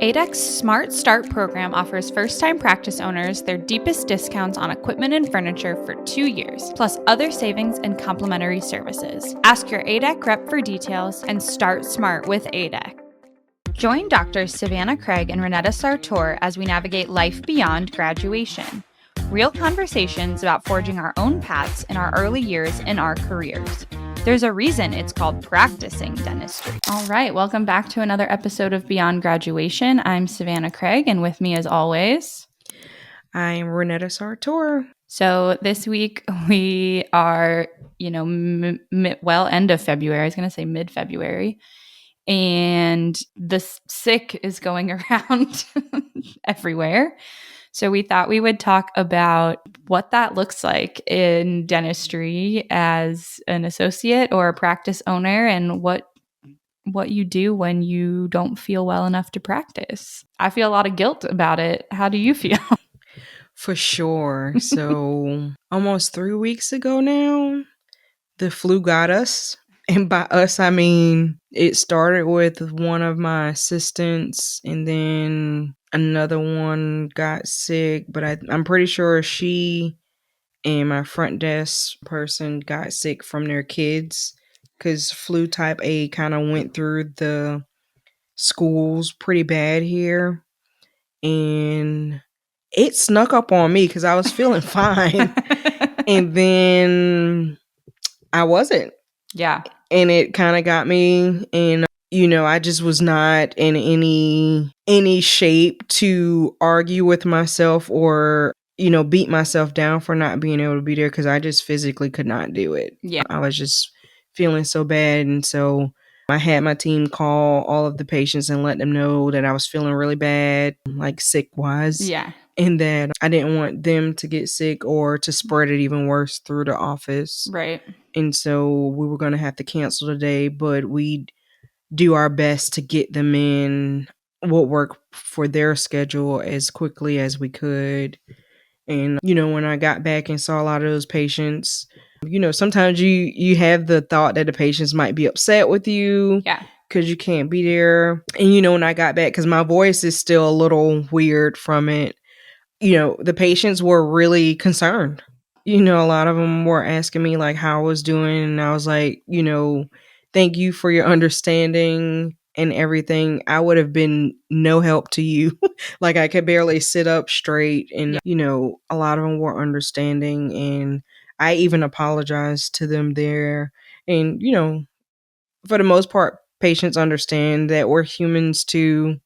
ADEC's Smart Start program offers first-time practice owners their deepest discounts on equipment and furniture for 2 years, plus other savings and complimentary services. Ask your ADEC rep for details and start smart with ADEC. Join Doctors Savanah Craig and Ronnetta Sartor as we navigate life beyond graduation. Real conversations about forging our own paths in our early years in our careers. There's a reason it's called practicing dentistry. All right, welcome back to another episode of Beyond Graduation. I'm Savanah Craig, and with me as always, I'm Ronnetta Sartor. So this week we are, end of February. I was going to say mid-February. And the sick is going around everywhere. So we thought we would talk about what that looks like in dentistry as an associate or a practice owner, and what you do when you don't feel well enough to practice. I feel a lot of guilt about it. How do you feel? For sure. So almost 3 weeks ago now, the flu got us. And by us, I mean, it started with one of my assistants and then another one got sick. But I'm pretty sure she and my front desk person got sick from their kids because flu type A kind of went through the schools pretty bad here. And it snuck up on me because I was feeling fine. And then I wasn't. Yeah. And it kind of got me. And, I just was not in any shape to argue with myself or, beat myself down for not being able to be there because I just physically could not do it. Yeah. I was just feeling so bad. And so I had my team call all of the patients and let them know that I was feeling really bad, like sick-wise. Yeah. And that I didn't want them to get sick or to spread it even worse through the office. Right. And so we were going to have to cancel today, but we'd do our best to get them in what worked for their schedule as quickly as we could. And, when I got back and saw a lot of those patients, sometimes you have the thought that the patients might be upset with you. Yeah. Because you can't be there. And, when I got back, because my voice is still a little weird from it, the patients were really concerned. A lot of them were asking me like how I was doing. And I was like, thank you for your understanding and everything. I would have been no help to you. Like I could barely sit up straight. And, a lot of them were understanding. And I even apologized to them there. And, for the most part, patients understand that we're humans too.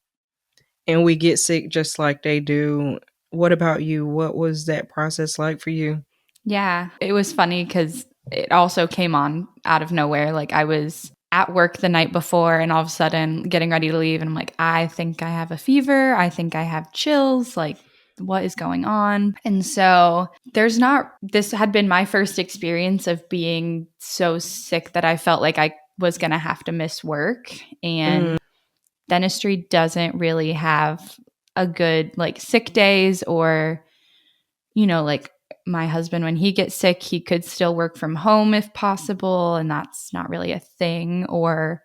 And we get sick just like they do. What about you? What was that process like for you? Yeah, it was funny because it also came on out of nowhere. Like I was at work the night before and all of a sudden getting ready to leave. And I'm like, I think I have a fever. I think I have chills. Like, what is going on? And so this had been my first experience of being so sick that I felt like I was going to have to miss work. And dentistry doesn't really have a good like sick days or, like my husband, when he gets sick, he could still work from home if possible. And that's not really a thing. Or,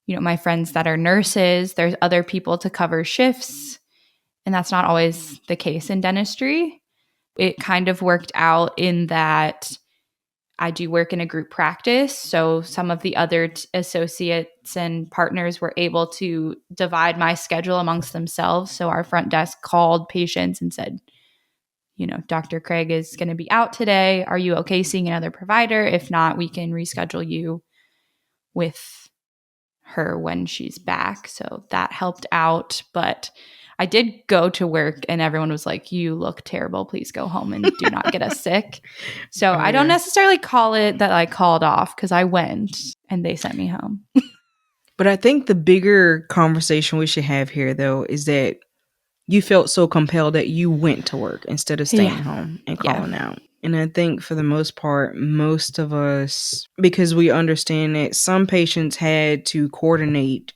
my friends that are nurses, there's other people to cover shifts. And that's not always the case in dentistry. It kind of worked out in that I do work in a group practice. So some of the other associates and partners were able to divide my schedule amongst themselves. So our front desk called patients and said, Dr. Craig is going to be out today. Are you okay seeing another provider? If not, we can reschedule you with her when she's back. So that helped out. But I did go to work and everyone was like, you look terrible. Please go home and do not get us sick. So I don't necessarily call it that I called off because I went and they sent me home. But I think the bigger conversation we should have here, though, is that you felt so compelled that you went to work instead of staying home and calling out. And I think for the most part, most of us, because we understand that some patients had to coordinate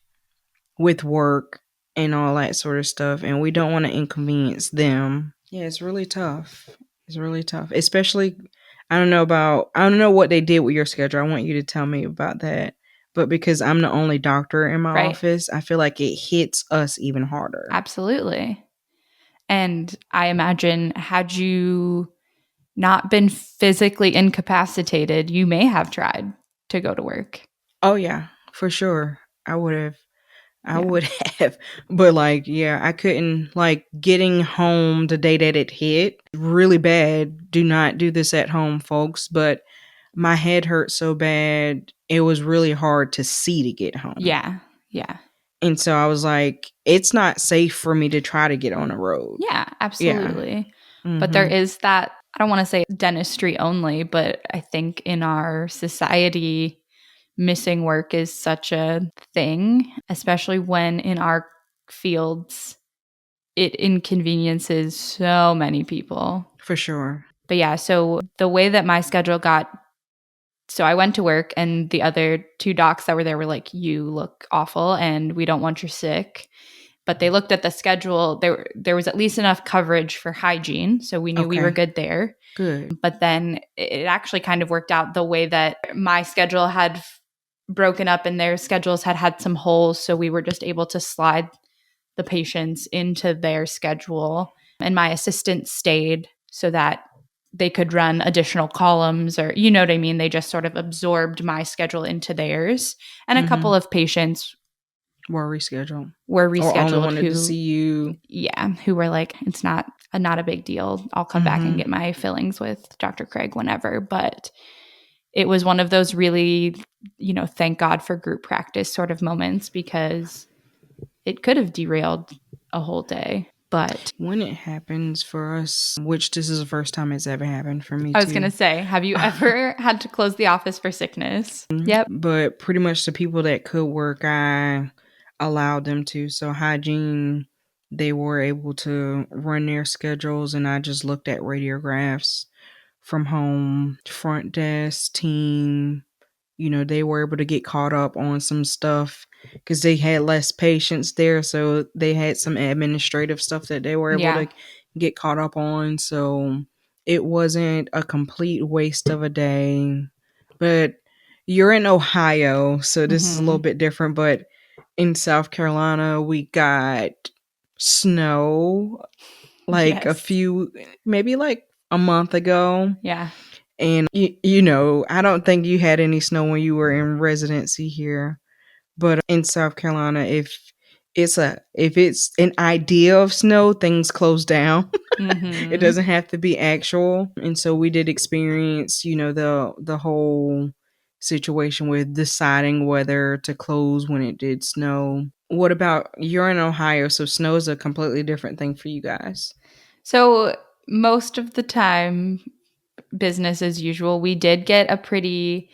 with work and all that sort of stuff, and we don't want to inconvenience them. Yeah, it's really tough. It's really tough. Especially, I don't know what they did with your schedule. I want you to tell me about that. But because I'm the only doctor in my Right. office, I feel like it hits us even harder. Absolutely. And I imagine, had you not been physically incapacitated, you may have tried to go to work. Oh yeah, for sure. I would have. I Yeah. would have. But like, yeah, I couldn't like getting home the day that it hit really bad. Do not do this at home, folks. But my head hurt so bad, it was really hard to see to get home. Yeah. Yeah. And so I was like, it's not safe for me to try to get on the road. Yeah, Yeah. absolutely. But there Mhm. is that, I don't want to say dentistry only, but I think in our society, missing work is such a thing, especially when in our fields, it inconveniences so many people. For sure. But yeah, so the way that my schedule got, so I went to work and the other two docs that were there were like, you look awful and we don't want you sick. But they looked at the schedule. There was at least enough coverage for hygiene. So we knew we were Okay. good there. Good. But then it actually kind of worked out the way that my schedule had broken up and their schedules had some holes. So we were just able to slide the patients into their schedule. And my assistant stayed so that they could run additional columns, or you know what I mean? They just sort of absorbed my schedule into theirs. And a couple of patients Were rescheduled. were Or only rescheduled wanted to see you. who were like, it's not a big deal. I'll come back and get my fillings with Dr. Craig whenever. But it was one of those really, thank God for group practice sort of moments, because it could have derailed a whole day. But When it happens for us, which this is the first time it's ever happened for me I was too. going to say, have you ever had to close the office for sickness? Yep. But pretty much the people that could work, I allowed them to. So hygiene, they were able to run their schedules, and I just looked at radiographs from home. Front desk team, they were able to get caught up on some stuff because they had less patients there. So they had some administrative stuff that they were able Yeah. to get caught up on. So it wasn't a complete waste of a day. But you're in Ohio, so this is a little bit different. But in South Carolina, we got snow like Yes. maybe like a month ago. Yeah. And I don't think you had any snow when you were in residency here, but in South Carolina, if it's an idea of snow, things close down. It doesn't have to be actual. And so we did experience, the whole situation with deciding whether to close when it did snow. What about, you're in Ohio, so snow is a completely different thing for you guys. So most of the time, business as usual. We did get a pretty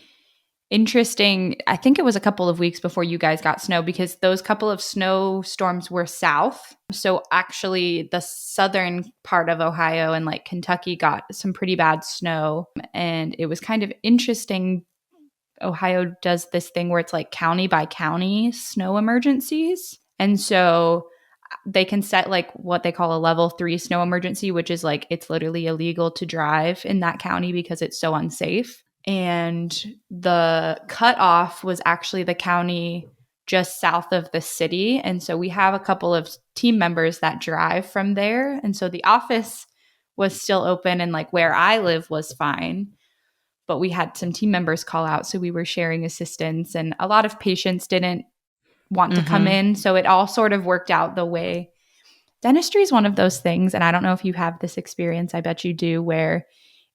interesting, I think it was a couple of weeks before you guys got snow, because those couple of snowstorms were south. So actually the southern part of Ohio and like Kentucky got some pretty bad snow. And it was kind of interesting. Ohio does this thing where it's like county by county snow emergencies. And so they can set like what they call a level 3 snow emergency, which is like it's literally illegal to drive in that county because it's so unsafe. And the cutoff was actually the county just south of the city. And so we have a couple of team members that drive from there. And so the office was still open and like where I live was fine. But we had some team members call out. So we were sharing assistance, and a lot of patients didn't want to come in. So it all sort of worked out the way. Dentistry is one of those things, and I don't know if you have this experience, I bet you do, where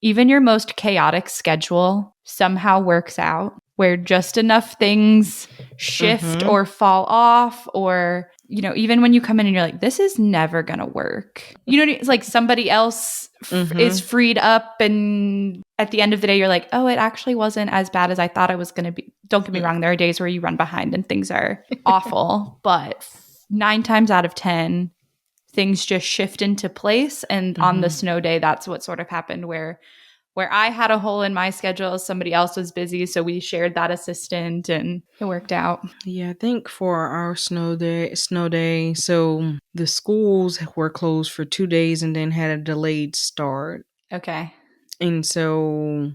even your most chaotic schedule somehow works out, where just enough things shift or fall off, or, even when you come in and you're like, this is never going to work. It's like somebody else is freed up, and at the end of the day, you're like, oh, it actually wasn't as bad as I thought it was going to be. Don't get me wrong, there are days where you run behind and things are awful, but 9 times out of 10, things just shift into place. And on the snow day, that's what sort of happened, where I had a hole in my schedule, somebody else was busy, so we shared that assistant and it worked out. Yeah, I think for our snow day, so the schools were closed for 2 days and then had a delayed start. Okay. And so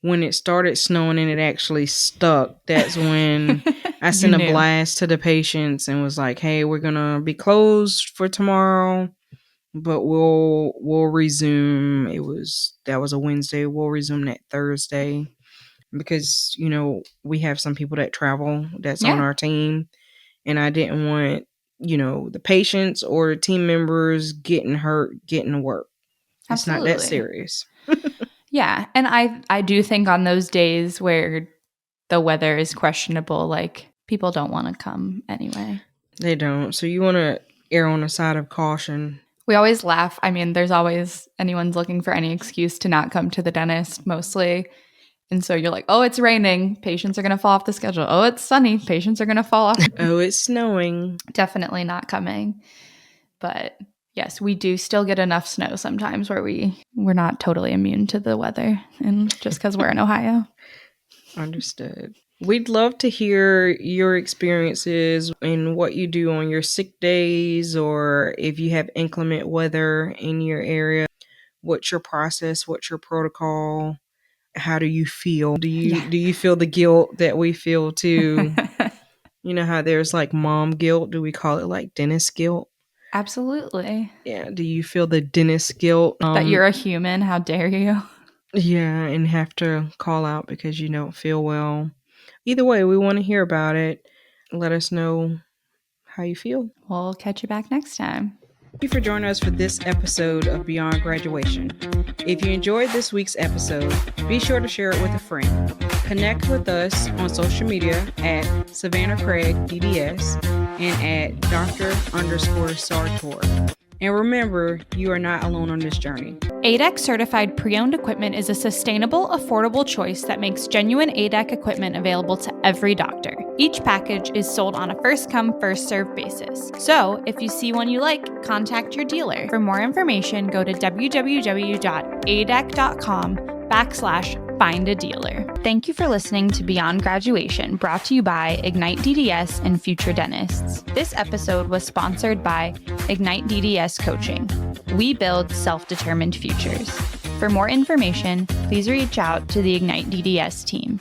when it started snowing and it actually stuck, that's when I sent a blast to the patients and was like, hey, we're going to be closed for tomorrow, but we'll resume. That was a Wednesday. We'll resume that Thursday because, you know, we have some people that travel that's on our team, and I didn't want, you know, the patients or the team members getting hurt, getting to work. Absolutely. It's not that serious. Yeah. And I do think on those days where the weather is questionable, like, people don't want to come anyway. They don't. So you want to err on the side of caution. We always laugh. I mean, there's always anyone's looking for any excuse to not come to the dentist, mostly. And so you're like, oh, it's raining. Patients are going to fall off the schedule. Oh, it's sunny. Patients are going to fall off. Oh, it's snowing. Definitely not coming. But yes, we do still get enough snow sometimes where we're not totally immune to the weather, and just because we're in Ohio. Understood. We'd love to hear your experiences and what you do on your sick days, or if you have inclement weather in your area. What's your process? What's your protocol? How do you feel? Do you feel the guilt that we feel too? You know how there's like mom guilt? Do we call it like dentist guilt? Absolutely. Yeah. Do you feel the dentist guilt? That you're a human? How dare you? Yeah, and have to call out because you don't feel well. Either way, we want to hear about it. Let us know how you feel. We'll catch you back next time. Thank you for joining us for this episode of Beyond Graduation. If you enjoyed this week's episode, be sure to share it with a friend. Connect with us on social media at Savanah Craig DDS and at Dr._Sartor. And remember, you are not alone on this journey. ADEC certified pre-owned equipment is a sustainable, affordable choice that makes genuine ADEC equipment available to every doctor. Each package is sold on a first-come, first-served basis. So, if you see one you like, contact your dealer. For more information, go to www.adec.com/find a dealer. Thank you for listening to Beyond Graduation, brought to you by Ignite DDS and Future Dentists. This episode was sponsored by Ignite DDS Coaching. We build self-determined futures. For more information, please reach out to the Ignite DDS team.